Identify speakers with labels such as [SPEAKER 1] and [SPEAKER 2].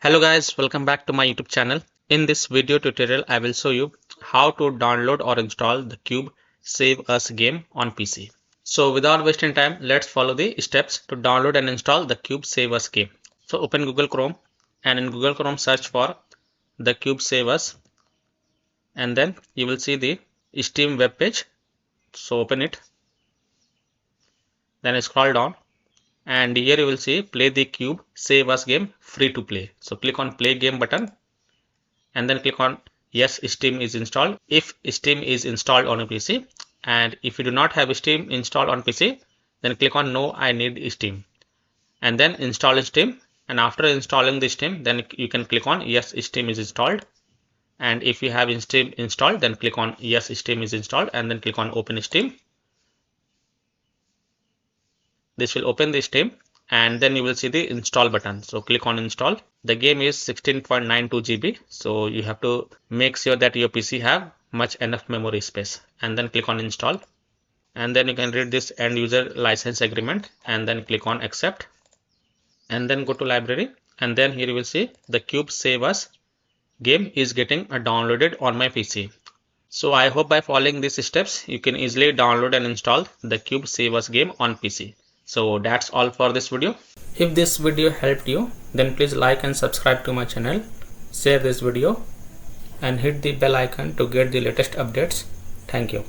[SPEAKER 1] Hello guys, welcome back to my YouTube channel. In this video tutorial, I will show you how to download or install the Cube Save Us game on PC. So without wasting time, let's follow the steps to download and install the Cube Save Us game. So open Google Chrome and in Google Chrome search for the Cube Save Us and then you will see the Steam web page. So open it, then scroll down and here you will see play the Cube Save Us game free to play. So click on play game button and then click on yes, Steam is installed if Steam is installed on a PC, and if you do not have Steam installed on PC, then click on no, I need Steam and then install Steam. And after installing the Steam, then you can click on yes, Steam is installed, and if you have Steam installed, then click on yes, Steam is installed and then click on open Steam. This will open the Steam and then you will see the install button. So click on install. The game is 16.92 GB, so you have to make sure that your PC have much enough memory space and then click on install. And then you can read this end user license agreement and then click on accept and then go to library, and then here you will see the Cube Save Us game is getting downloaded on my PC. So I hope by following these steps you can easily download and install the Cube Save Us game on PC. So that's all for this video. If this video helped you, then please like and subscribe to my channel, share this video and hit the bell icon to get the latest updates. Thank you.